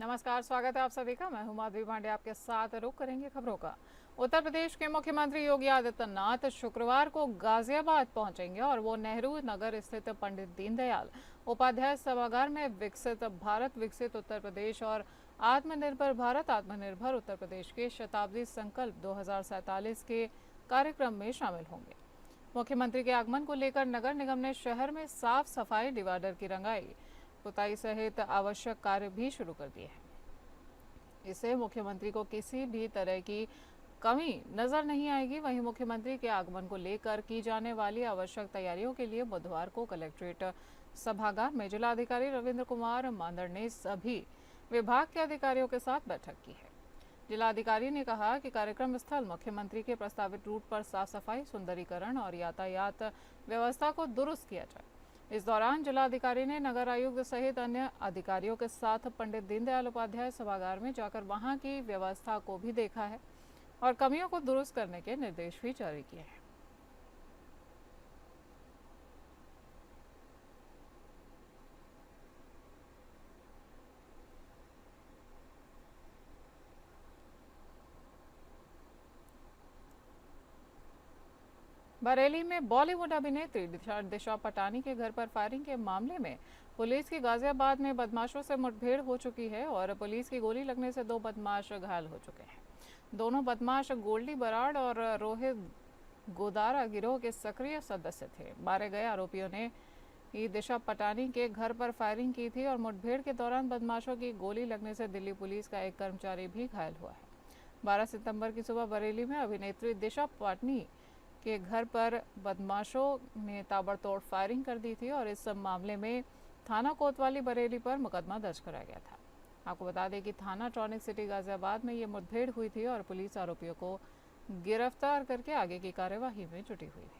नमस्कार, स्वागत है आप सभी का। मैं हूं माधवी पांडे, आपके साथ रुक करेंगे खबरों का। उत्तर प्रदेश के मुख्यमंत्री योगी आदित्यनाथ शुक्रवार को गाजियाबाद पहुंचेंगे और वो नेहरू नगर स्थित पंडित दीनदयाल उपाध्याय सभागार में विकसित भारत, विकसित उत्तर प्रदेश और आत्मनिर्भर भारत, आत्मनिर्भर उत्तर प्रदेश के शताब्दी संकल्प 2047 के कार्यक्रम में शामिल होंगे। मुख्यमंत्री के आगमन को लेकर नगर निगम ने शहर में साफ सफाई, डिवाइडर की रंगाई, पुताई सहित आवश्यक कार्य भी शुरू कर दिए हैं। इससे मुख्यमंत्री को किसी भी तरह की कमी नजर नहीं आएगी। वहीं मुख्यमंत्री के आगमन को लेकर की जाने वाली आवश्यक तैयारियों के लिए बुधवार को कलेक्ट्रेट सभागार में जिलाधिकारी रविंद्र कुमार मांदड़ ने सभी विभाग के अधिकारियों के साथ बैठक की है। जिलाधिकारी ने कहा कि कार्यक्रम स्थल मुख्यमंत्री के प्रस्तावित रूट पर साफ सफाई, सुंदरीकरण और यातायात व्यवस्था को दुरुस्त किया जाए। इस दौरान जिलाधिकारी ने नगर आयुक्त सहित अन्य अधिकारियों के साथ पंडित दीनदयाल उपाध्याय सभागार में जाकर वहां की व्यवस्था को भी देखा है और कमियों को दुरुस्त करने के निर्देश भी जारी किए हैं। बरेली में बॉलीवुड अभिनेत्री दिशा पटानी के घर पर फायरिंग के मामले में पुलिस की गाजियाबाद में बदमाशों से मुठभेड़ हो चुकी है और पुलिस की गोली लगने से 2 बदमाश घायल हो चुके हैं। दोनों बदमाश गोल्डी बराड़ और रोहित गोदारा गिरोह के सक्रिय सदस्य थे। मारे गए आरोपियों ने दिशा पटानी के घर पर फायरिंग की थी और मुठभेड़ के दौरान बदमाशों की गोली लगने से दिल्ली पुलिस का एक कर्मचारी भी घायल हुआ है। 12 सितंबर की सुबह बरेली में अभिनेत्री दिशा पटानी के घर पर बदमाशों ने ताबड़तोड़ फायरिंग कर दी थी और इस मामले में थाना कोतवाली बरेली पर मुकदमा दर्ज कराया गया था। आपको बता दें कि थाना ट्रॉनिक सिटी गाजियाबाद में ये मुठभेड़ हुई थी और पुलिस आरोपियों को गिरफ्तार करके आगे की कार्यवाही में जुटी हुई है।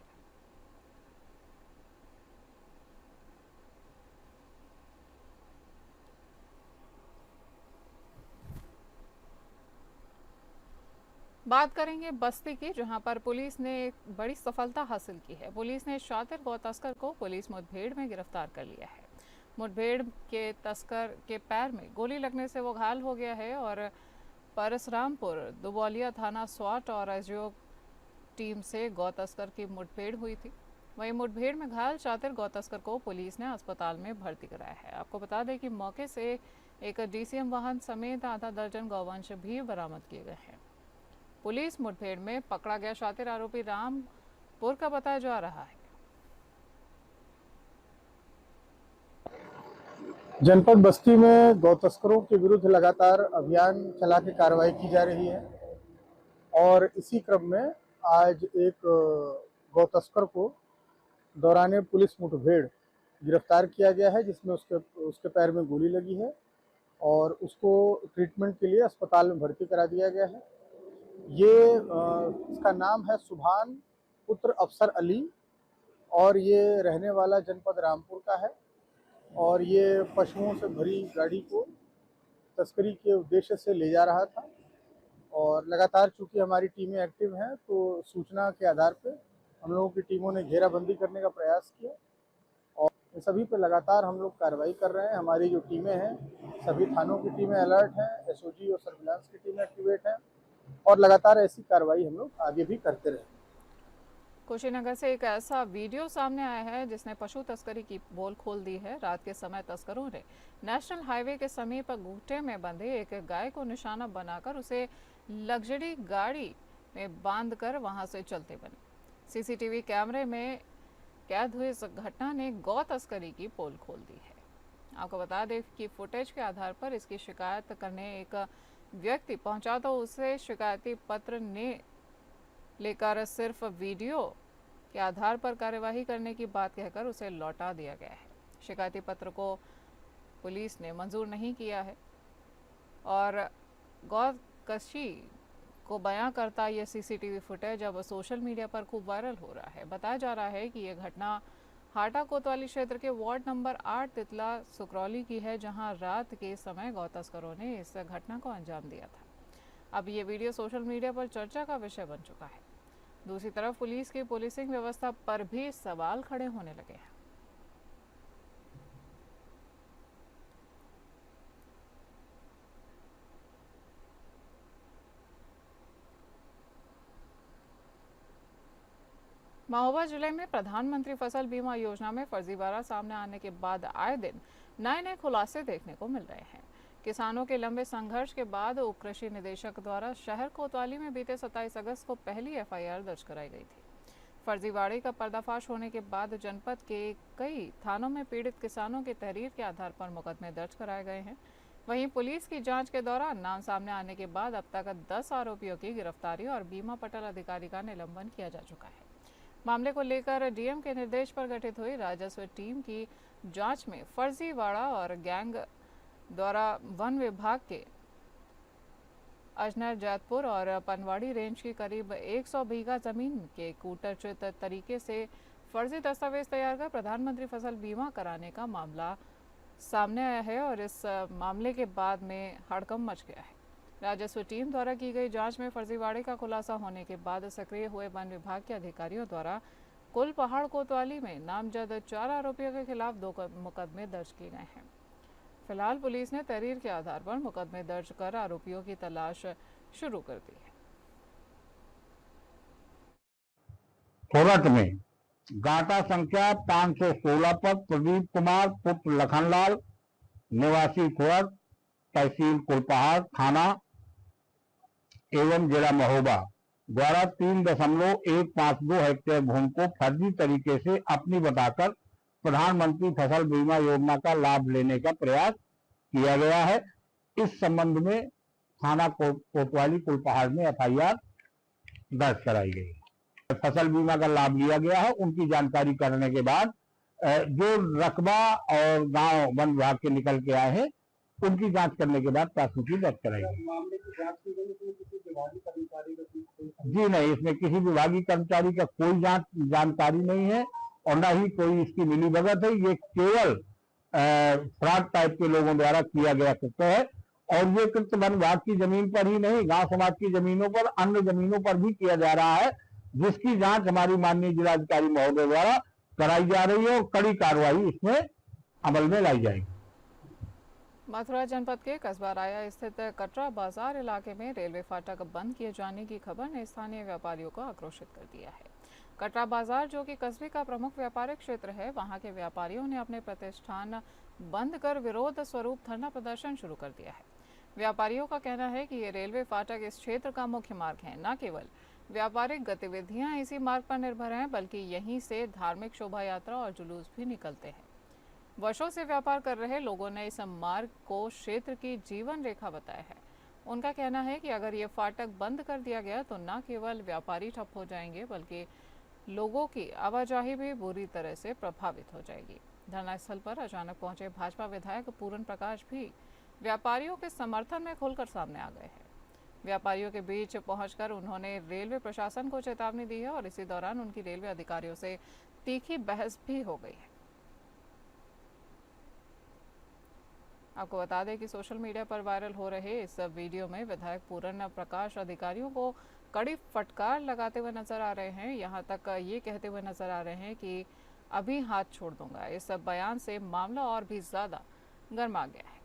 बात करेंगे बस्ती की, जहां पर पुलिस ने एक बड़ी सफलता हासिल की है। पुलिस ने शातिर गौ तस्कर को पुलिस मुठभेड़ में गिरफ्तार कर लिया है। मुठभेड़ के तस्कर के पैर में गोली लगने से वो घायल हो गया है और परसरामपुर दुबौलिया थाना स्वाट और एसडीओ टीम से गौ तस्कर की मुठभेड़ हुई थी। वहीं मुठभेड़ में घायल शातिर गौ तस्कर को पुलिस ने अस्पताल में भर्ती कराया है। आपको बता दें कि मौके से एक डीसीएम वाहन समेत आधा दर्जन गौवंश भी बरामद किए गए हैं। पुलिस मुठभेड़ में पकड़ा गया शातिर आरोपी रामपुर का बताया जा रहा है। जनपद बस्ती में गौ तस्करों के विरुद्ध लगातार अभियान चला के कार्रवाई की जा रही है और इसी क्रम में आज एक गौ तस्कर को दौरान पुलिस मुठभेड़ गिरफ्तार किया गया है, जिसमें उसके पैर में गोली लगी है और उसको ट्रीटमेंट के लिए अस्पताल में भर्ती करा दिया गया है। इसका नाम है सुभान पुत्र अफसर अली और ये रहने वाला जनपद रामपुर का है और ये पशुओं से भरी गाड़ी को तस्करी के उद्देश्य से ले जा रहा था और लगातार चूंकि हमारी टीमें एक्टिव हैं तो सूचना के आधार पे हम लोगों की टीमों ने घेराबंदी करने का प्रयास किया और इन सभी पे लगातार हम लोग कार्रवाई कर रहे हैं। हमारी जो टीमें हैं, सभी थानों की टीमें अलर्ट हैं, एसओजी और सर्विलांस की टीमें एक्टिवेट हैं और लगातार ऐसी कार्रवाई हम लोग आगे भी करते रहेंगे। कुशीनगर से एक ऐसा वीडियो सामने आया है जिसने पशु तस्करी की पोल खोल दी है। रात के समय तस्करों ने नेशनल हाईवे के समीप घूटे में बंधे एक गाय को निशाना बनाकर उसे लग्जरी गाड़ी में बांधकर वहां से चलते बने। सीसीटीवी कैमरे में कैद हुई इस घटना ने गौ तस्करी की पोल खोल दी है। आपको बता दें कि फुटेज के आधार पर इसकी शिकायत करने एक व्यक्ति पहुंचा तो उसे शिकायती पत्र ने लेकर सिर्फ वीडियो के आधार पर कार्यवाही करने की बात कहकर उसे लौटा दिया गया है। शिकायती पत्र को पुलिस ने मंजूर नहीं किया है और गौ कशी को बयां करता यह सीसीटीवी फुटेज अब सोशल मीडिया पर खूब वायरल हो रहा है। बताया जा रहा है कि यह घटना हाटा कोतवाली क्षेत्र के वार्ड नंबर 8 तितला सुकरौली की है, जहां रात के समय गौ तस्करों ने इस घटना को अंजाम दिया था। अब ये वीडियो सोशल मीडिया पर चर्चा का विषय बन चुका है। दूसरी तरफ पुलिस की पुलिसिंग व्यवस्था पर भी सवाल खड़े होने लगे हैं। महोबा जिले में प्रधानमंत्री फसल बीमा योजना में फर्जीवाड़ा सामने आने के बाद आए दिन नए नए खुलासे देखने को मिल रहे हैं। किसानों के लंबे संघर्ष के बाद उप कृषि निदेशक द्वारा शहर कोतवाली में बीते 27 अगस्त को पहली एफआईआर दर्ज कराई गई थी। फर्जीवाड़े का पर्दाफाश होने के बाद जनपद के कई थानों में पीड़ित किसानों की तहरीर के आधार पर मुकदमे दर्ज कराए गए हैं। वहीं पुलिस की जांच के दौरान नाम सामने आने के बाद अब तक 10 आरोपियों की गिरफ्तारी और बीमा पटल अधिकारी का निलंबन किया जा चुका है। मामले को लेकर डीएम के निर्देश पर गठित हुई राजस्व टीम की जांच में फर्जीवाड़ा और गैंग द्वारा वन विभाग के अजनर जैतपुर और पनवाड़ी रेंज की करीब 100 बीघा जमीन के कूटरचित तरीके से फर्जी दस्तावेज तैयार कर प्रधानमंत्री फसल बीमा कराने का मामला सामने आया है और इस मामले के बाद में हड़कंप मच गया है। राजस्व टीम द्वारा की गई जांच में फर्जीवाड़े का खुलासा होने के बाद सक्रिय हुए वन विभाग के अधिकारियों द्वारा कुल पहाड़ कोतवाली में नामजद 4 आरोपियों के खिलाफ 2 मुकदमे दर्ज किए गए हैं। फिलहाल पुलिस ने तहरीर के आधार पर मुकदमे दर्ज कर आरोपियों की तलाश शुरू कर दी है। सोरठ में गांटा संख्या 516 पर प्रदीप कुमार पुत्र लखनलाल निवासी सोरठ तहसील कुलपहाड़ थाना एवं जिला महोबा द्वारा 3.152 हेक्टेयर भूमि को फर्जी तरीके से अपनी बताकर प्रधानमंत्री फसल बीमा योजना का लाभ लेने का प्रयास किया गया है। इस संबंध में थाना कोतवाली कुलपहाड़ में एफआईआर दर्ज कराई गई है। फसल बीमा का लाभ लिया गया है। उनकी जानकारी करने के बाद जो रकबा और गांव वन विभाग के निकल के आए हैं उनकी जांच करने के बाद प्राथमिकी दर्ज कराई गई। मामले की जांच की गई तो किसी विभागीय कर्मचारी का जी नहीं, इसमें किसी विभागीय कर्मचारी का कोई जानकारी नहीं है और न ही कोई इसकी मिलीभगत है। ये केवल फ्रॉड टाइप के लोगों द्वारा किया गया कृत्य है और ये कृत्य वन विभाग की जमीन पर ही नहीं, गांव समाज की जमीनों पर, अन्य जमीनों पर भी किया जा रहा है, जिसकी जांच हमारी माननीय जिलाधिकारी महोदय द्वारा कराई जा रही है और कड़ी कार्रवाई इसमें अमल में लाई जाएगी। मथुरा जनपद के कस्बा राया स्थित कटरा बाजार इलाके में रेलवे फाटक बंद किए जाने की खबर ने स्थानीय व्यापारियों को आक्रोशित कर दिया है। कटरा बाजार, जो कि कस्बे का प्रमुख व्यापारिक क्षेत्र है, वहां के व्यापारियों ने अपने प्रतिष्ठान बंद कर विरोध स्वरूप धरना प्रदर्शन शुरू कर दिया है। व्यापारियों का कहना है कि ये रेलवे फाटक इस क्षेत्र का मुख्य मार्ग है। न केवल व्यापारिक गतिविधियां इसी मार्ग पर निर्भर हैं, बल्कि यहीं से धार्मिक शोभा यात्रा और जुलूस भी निकलते हैं। वर्षों से व्यापार कर रहे लोगों ने इस मार्ग को क्षेत्र की जीवन रेखा बताया है। उनका कहना है कि अगर ये फाटक बंद कर दिया गया तो न केवल व्यापारी ठप हो जाएंगे, बल्कि लोगों की आवाजाही भी बुरी तरह से प्रभावित हो जाएगी। धरना स्थल पर अचानक पहुंचे भाजपा विधायक पूरन प्रकाश भी व्यापारियों के समर्थन में खुलकर सामने आ गए हैं। व्यापारियों के बीच पहुंचकर उन्होंने रेलवे प्रशासन को चेतावनी दी है और इसी दौरान उनकी रेलवे अधिकारियों से तीखी बहस भी हो गई है। आपको बता दें कि सोशल मीडिया पर वायरल हो रहे इस वीडियो में विधायक पूरन प्रकाश अधिकारियों को कड़ी फटकार लगाते हुए नजर आ रहे हैं। यहां तक ये कहते हुए नजर आ रहे हैं कि अभी हाथ छोड़ दूंगा। इस बयान से मामला और भी ज्यादा गर्मा गया है।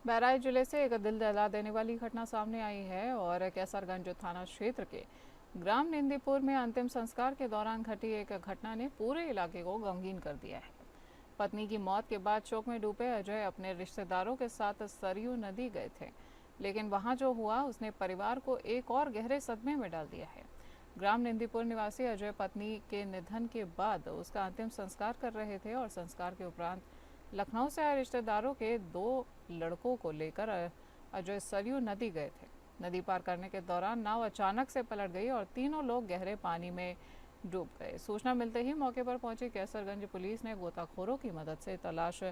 बहराइच जिले से एक दिल दहला देने वाली घटना सामने आई है और कैसरगंज थाना क्षेत्र के ग्राम निंदीपुर में अंतिम संस्कार के दौरान घटी एक घटना ने पूरे इलाके को गमगीन कर दिया है। पत्नी की मौत के बाद शोक में डूबे अजय अपने रिश्तेदारों के साथ सरयू नदी गए थे, लेकिन वहां जो हुआ उसने परिवार को एक और गहरे सदमे में डाल दिया है। ग्राम निंदीपुर निवासी अजय पत्नी के निधन के बाद उसका अंतिम संस्कार कर रहे थे और संस्कार के उपरांत लखनऊ से आए रिश्तेदारों के 2 लड़कों को लेकर अजय सरयू नदी गए थे। नदी पार करने के दौरान नाव अचानक से पलट गई और तीनों लोग गहरे पानी में डूब गए। सूचना मिलते ही मौके पर पहुंची कैसरगंज पुलिस ने गोताखोरों की मदद से तलाश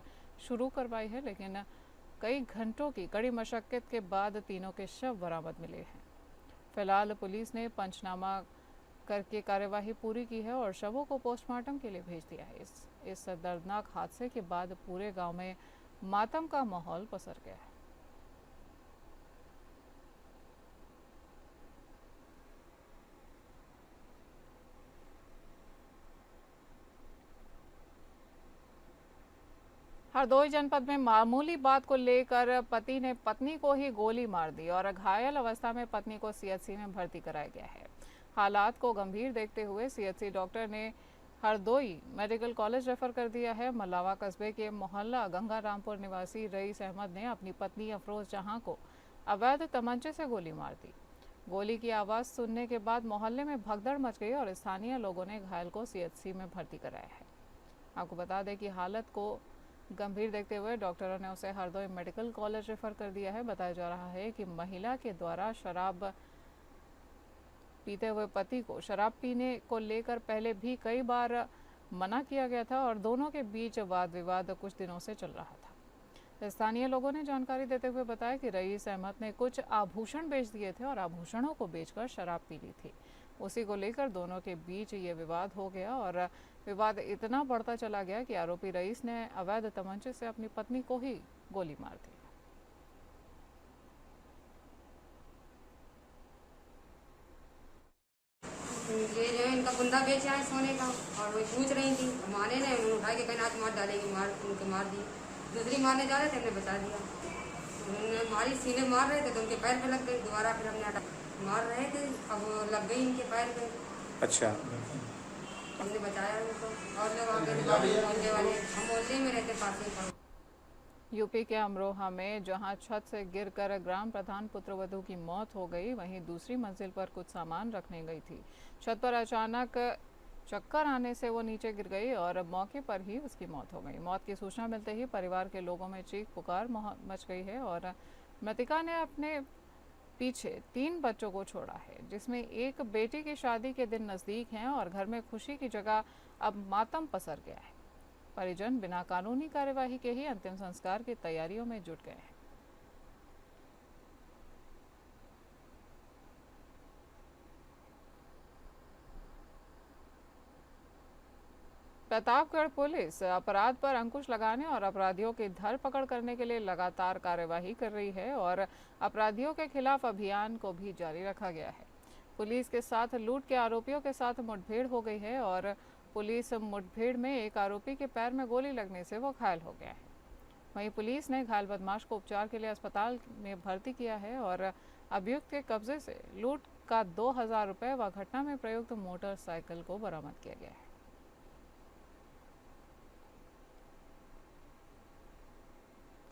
शुरू करवाई है, लेकिन कई घंटों की कड़ी मशक्कत के बाद तीनों के शव बरामद मिले हैं। फिलहाल पुलिस ने पंचनामा करके कार्यवाही पूरी की है और शवों को पोस्टमार्टम के लिए भेज दिया है। इस दर्दनाक हादसे के बाद पूरे गांव में मातम का माहौल पसर गया है। हरदोई जनपद में मामूली बात को लेकर पति ने पत्नी को ही गोली मार दी और घायल अवस्था में पत्नी को सीएचसी में भर्ती कराया गया है। हालात को गंभीर देखते हुए सीएचसी डॉक्टर ने हरदोई मेडिकल कॉलेज रेफर कर दिया है। मलावा कस्बे के मोहल्ला गंगा रामपुर निवासी रईस अहमद ने अपनी पत्नी अफरोज जहां को अवैध तमंचे से गोली मार दी। गोली की आवाज़ सुनने के बाद मोहल्ले में भगदड़ मच गई और स्थानीय लोगों ने घायल को सीएचसी में भर्ती कराया है। आपको बता दें कि हालत को गंभीर देखते हुए डॉक्टरों ने उसे हरदोई मेडिकल कॉलेज रेफर कर दिया है। बताया जा रहा है कि महिला के द्वारा शराब पीते हुए पति को शराब पीने को लेकर पहले भी कई बार मना किया गया था और दोनों के बीच वाद विवाद कुछ दिनों से चल रहा था। स्थानीय लोगों ने जानकारी देते हुए बताया कि रईस अहमद ने कुछ आभूषण बेच दिए थे और आभूषणों को बेचकर शराब पी ली थी। उसी को लेकर दोनों के बीच ये विवाद हो गया और विवाद इतना बढ़ता चला गया कि आरोपी रईस ने अवैध तमंचे से अपनी पत्नी को ही गोली मार दी। ये जो है इनका कुंदा बेचा है सोने का और वो पूछ रही थी, माने ने उन्होंने उठा के कहीं हाथ मार डालेगी, उनके मार दी। दूसरी मारने जा रहे थे, हमने बचा दिया। उन्होंने मारी, सीने मार रहे थे तो उनके पैर पे लग गई। दोबारा फिर हमने हटा मार रहे थे, अब वो लग गई इनके पैर पे। अच्छा, हमने बचाया उनको। और लोग आगे मोहल्ले वाले, हम मोहल्ले में रहते पास ही। यूपी के अमरोहा में जहां छत से गिरकर ग्राम प्रधान पुत्रवधू की मौत हो गई, वहीं दूसरी मंजिल पर कुछ सामान रखने गई थी। छत पर अचानक चक्कर आने से वो नीचे गिर गई और मौके पर ही उसकी मौत हो गई। मौत की सूचना मिलते ही परिवार के लोगों में चीख पुकार मच गई है और मृतका ने अपने पीछे 3 बच्चों को छोड़ा है, जिसमें एक बेटी की शादी के दिन नज़दीक हैं और घर में खुशी की जगह अब मातम पसर गया है। परिजन बिना कानूनी कार्यवाही के ही अंतिम संस्कार की तैयारियों में जुट गए हैं। प्रतापगढ़ पुलिस अपराध पर अंकुश लगाने और अपराधियों की धरपकड़ करने के लिए लगातार कार्यवाही कर रही है और अपराधियों के खिलाफ अभियान को भी जारी रखा गया है। पुलिस के साथ लूट के आरोपियों के साथ मुठभेड़ हो गई है और पुलिस मुठभेड़ में एक आरोपी के पैर में गोली लगने से वो घायल हो गया है। वहीं पुलिस ने घायल बदमाश को उपचार के लिए अस्पताल में भर्ती किया है और अभियुक्त के कब्जे से लूट का 2000 रुपये व घटना में प्रयुक्त मोटरसाइकिल को बरामद किया गया है।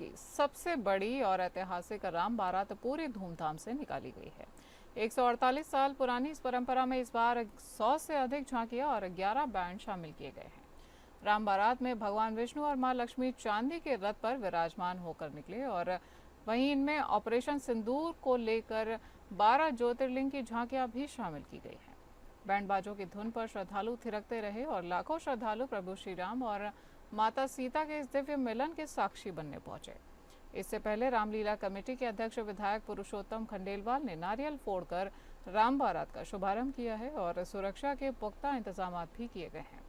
की सबसे बड़ी और ऐतिहासिक राम बारात पूरी धूमधाम से निकाली गई है। 148 साल पुरानी इस परंपरा में इस बार 100 से अधिक झांकियां और 11 बैंड शामिल किए गए हैं। राम बारात में भगवान विष्णु और मां लक्ष्मी चांदी के रथ पर विराजमान होकर निकले और वहीं इनमें ऑपरेशन सिंदूर को लेकर 12 ज्योतिर्लिंग की झांकियां भी शामिल की गई हैं। बैंड बाजों की धुन पर श्रद्धालु थिरकते रहे और लाखों श्रद्धालु प्रभु श्री राम और माता सीता के इस दिव्य मिलन के साक्षी बनने पहुंचे। इससे पहले रामलीला कमेटी के अध्यक्ष विधायक पुरुषोत्तम खंडेलवाल ने नारियल फोड़कर राम बारात का शुभारंभ किया है और सुरक्षा के पुख्ता इंतजाम भी किए गए हैं।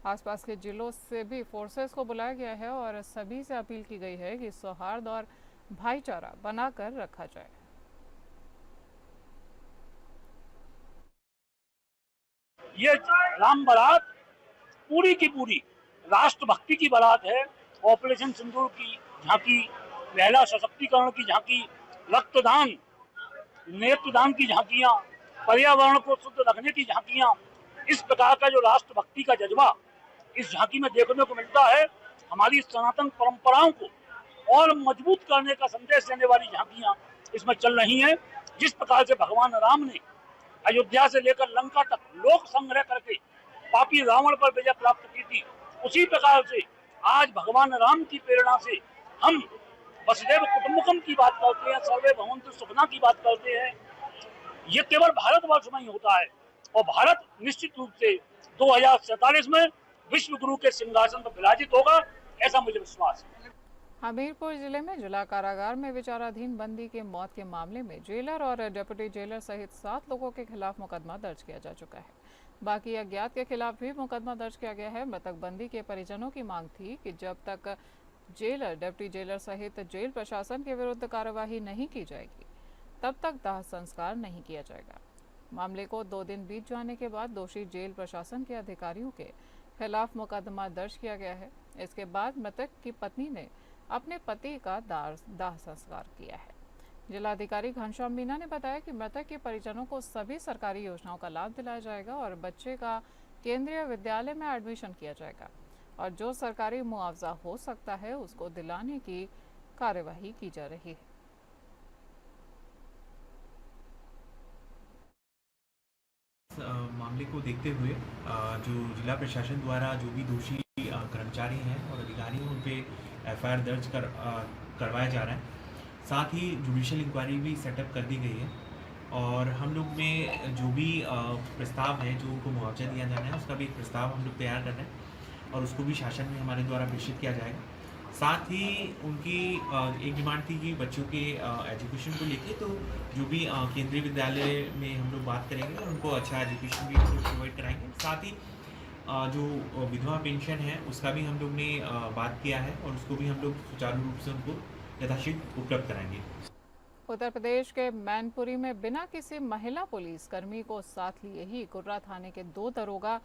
आसपास के जिलों से भी फोर्सेस को बुलाया गया है और सभी से अपील की गई है कि सौहार्द और भाईचारा बनाकर रखा जाए। ये राम बारात पूरी की पूरी राष्ट्रभक्ति की बारात है। ऑपरेशन सिंदूर की झांकी, महिला सशक्तिकरण की झांकी, रक्तदान नेत्रदान की झांकियां, पर्यावरण को शुद्ध रखने की झांकियां, इस प्रकार का जो राष्ट्रभक्ति का जज्बा इस झांकी में देखने को मिलता है। हमारी सनातन परंपराओं को और मजबूत करने का संदेश देने वाली झांकियां इसमें चल रही हैं। जिस प्रकार से भगवान राम ने अयोध्या से लेकर लंका तक लोक संग्रह करके पापी रावण पर विजय प्राप्त की थी, उसी प्रकार से आज भगवान राम की प्रेरणा से हम वसुदेव कुटुंबकम की बात करते हैं, सर्वे भवन्तु सुखिनः की बात करते हैं। ये केवल भारतवर्ष में ही होता है और भारत निश्चित रूप से 2047 में विश्व गुरु के सिंहासन पर विराजित होगा, ऐसा मुझे विश्वास है। हमीरपुर जिले में जिला कारागार में विचाराधीन बंदी के मौत के मामले में जेलर और डिप्टी जेलर सहित 7 लोगों के खिलाफ मुकदमा दर्ज किया जा चुका है। बाकी अज्ञात के खिलाफ भी मुकदमा दर्ज किया गया है। मृतक बंदी के परिजनों की मांग थी कि जब तक जेलर, डिप्टी जेलर सहित जेल प्रशासन के विरुद्ध कार्यवाही नहीं की जाएगी, तब तक दाह संस्कार नहीं किया जाएगा। मामले को 2 दिन बीत जाने के बाद दोषी जेल प्रशासन के अधिकारियों के खिलाफ मुकदमा दर्ज किया गया है। इसके बाद मृतक की पत्नी ने अपने पति का दाह संस्कार किया है। जिलाधिकारी घनश्याम मीना ने बताया कि मृतक के परिजनों को सभी सरकारी योजनाओं का लाभ दिलाया जाएगा और बच्चे का केंद्रीय विद्यालय में एडमिशन किया जाएगा और जो सरकारी मुआवजा हो सकता है उसको दिलाने की कार्यवाही की जा रही है। मामले को देखते हुए जो जिला प्रशासन द्वारा जो भी दोषी कर्मचारी हैं और अधिकारी हैं उन पे एफआईआर दर्ज करवाया जा रहा है। साथ ही जुडिशियल इंक्वायरी भी सेटअप कर दी गई है और हम लोग में जो भी प्रस्ताव है जो उनको मुआवजा दिया जाना है उसका भी एक प्रस्ताव हम लोग तैयार कर रहे हैं और उसको भी शासन में हमारे द्वारा प्रेषित किया जाएगा। साथ ही उनकी एक डिमांड थी कि बच्चों के एजुकेशन को लेके तो जो भी केंद्रीय विद्यालय में हम लोग बात करेंगे और उनको अच्छा एजुकेशन भी प्रोवाइड कराएंगे। साथ ही जो विधवा पेंशन है उसका भी हम लोग ने बात किया है और उसको भी हम लोग सुचारू रूप से उनको यथाशीघ्र उपलब्ध कराएंगे। उत्तर प्रदेश के मैनपुरी में बिना किसी महिला पुलिसकर्मी को साथ लिए ही कुर्रा थाने के 2 दरोगा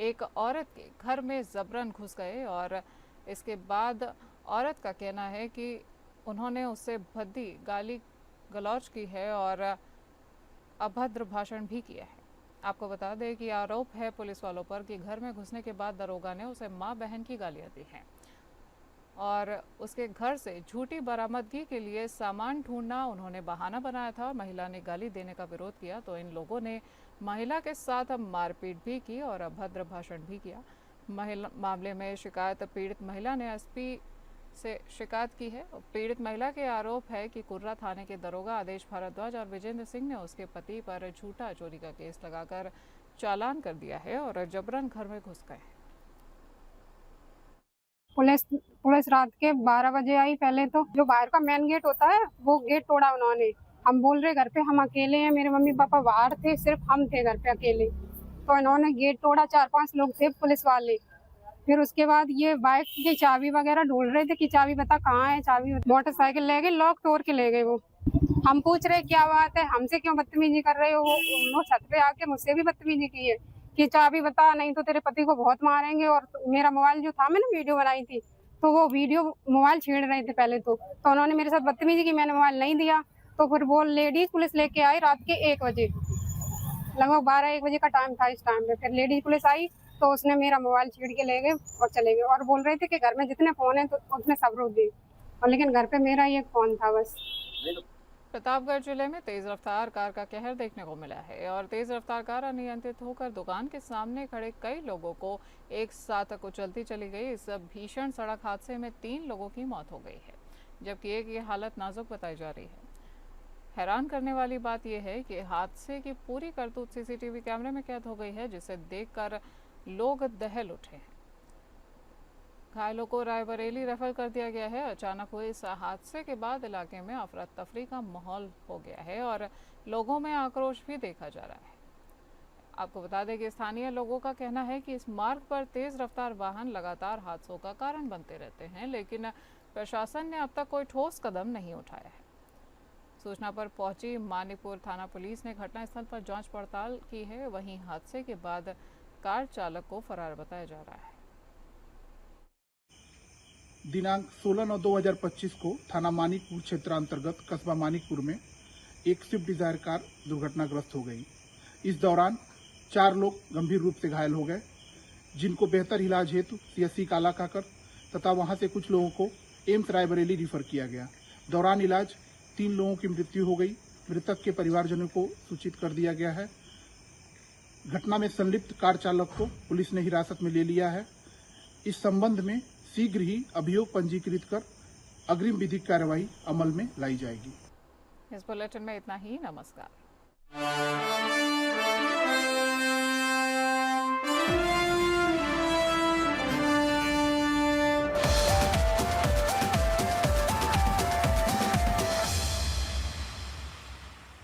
एक औरत के घर में जबरन घुस गए और इसके बाद औरत का कहना है कि उन्होंने उससे भद्दी गाली गलौज की है और अभद्र भाषण भी किया है। आपको बता दें कि आरोप है पुलिस वालों पर कि घर में घुसने के बाद दरोगा ने उसे मां बहन की गालियां दी हैं और उसके घर से झूठी बरामदगी के लिए सामान ढूंढना उन्होंने बहाना बनाया था और महिला ने गाली देने का विरोध किया तो इन लोगों ने महिला के साथ मारपीट भी की और अभद्र भाषण भी किया। मामले में शिकायत पीड़ित महिला ने एसपी से शिकायत की है। पीड़ित महिला के आरोप है कि कुर्रा थाने के दरोगा आदेश भारद्वाज और विजेंद्र सिंह ने उसके पति पर झूठा चोरी का केस लगाकर चालान कर दिया है और जबरन घर में घुस गए। पुलिस रात के 12 बजे आई। पहले तो जो बाहर का मेन गेट होता है वो गेट तोड़ा उन्होंने। हम बोल रहे घर पे हम अकेले हैं, मेरे मम्मी पापा बाहर थे, सिर्फ हम थे घर पे अकेले। तो इन्होंने गेट तोड़ा, 4-5 लोग थे पुलिस वाले। फिर उसके बाद ये बाइक की चाबी वगैरह ढूंढ रहे थे कि चाबी बता कहाँ है, चाबी मोटरसाइकिल ले गए, लॉक तोड़ के ले गए। वो हम पूछ रहे क्या बात है, हमसे क्यों बदतमीजी कर रहे हो। वो छत पे आके मुझसे भी बदतमीजी की है कि चाबी बता नहीं तो तेरे पति को बहुत मारेंगे। और मेरा मोबाइल जो था, मैंने वीडियो बनाई थी, तो वो वीडियो मोबाइल छीन रहे थे पहले तो उन्होंने मेरे साथ बदतमीजी की, मैंने मोबाइल नहीं दिया। तो फिर वो लेडीज पुलिस लेके आई रात के 1 बजे, लगभग 12-1 बजे का टाइम था। इस टाइम पे फिर लेडीज पुलिस आई तो उसने मेरा मोबाइल छीन के ले गए और चले गए और बोल रहे थे कि घर में जितने फोन हैं तो उसने सब रोक दिए, और लेकिन घर पे मेरा ही एक फोन था बस। प्रतापगढ़ जिले में तेज रफ्तार कार का कहर देखने को मिला है और तेज रफ्तार कार अनियंत्रित होकर दुकान के सामने खड़े कई लोगों को एक साथ कुचलती चली गई। इस भीषण सड़क हादसे में 3 लोगों की मौत हो गई है जबकि एक की हालत नाजुक बताई जा रही है। हैरान करने वाली बात यह है कि हादसे की पूरी करतूत सीसीटीवी कैमरे में कैद हो गई है, जिसे देखकर लोग दहल उठे हैं। घायलों को रायबरेली रेफर कर दिया गया है। अचानक हुए इस हादसे के बाद इलाके में अफरा तफरी का माहौल हो गया है और लोगों में आक्रोश भी देखा जा रहा है। आपको बता दें कि स्थानीय लोगों का कहना है कि इस मार्ग पर तेज रफ्तार वाहन लगातार हादसों का कारण बनते रहते हैं, लेकिन प्रशासन ने अब तक कोई ठोस कदम नहीं उठाया है। सूचना पर पहुंची मानिकपुर थाना पुलिस ने घटनास्थल पर जांच पड़ताल की है। वहीं हादसे के बाद कार चालक को फरार बताया जा रहा है। दिनांक 16/9/2025 को थाना मानिकपुर क्षेत्र अंतर्गत कस्बा मानिकपुर में एक स्विफ्ट डिजायर कार दुर्घटनाग्रस्त हो गई। इस दौरान 4 लोग गंभीर रूप से घायल हो गए, जिनको बेहतर इलाज हेतु CSC काला काकर तथा वहां से कुछ लोगों को एम्स रायबरेली रिफर किया गया। दौरान इलाज 3 लोगों की मृत्यु हो गई। मृतक के परिवारजनों को सूचित कर दिया गया है। घटना में संलिप्त कार चालक को पुलिस ने हिरासत में ले लिया है। इस संबंध में शीघ्र ही अभियोग पंजीकृत कर अग्रिम विधिक कार्रवाई अमल में लाई जाएगी। इस बुलेटिन में इतना ही। नमस्कार।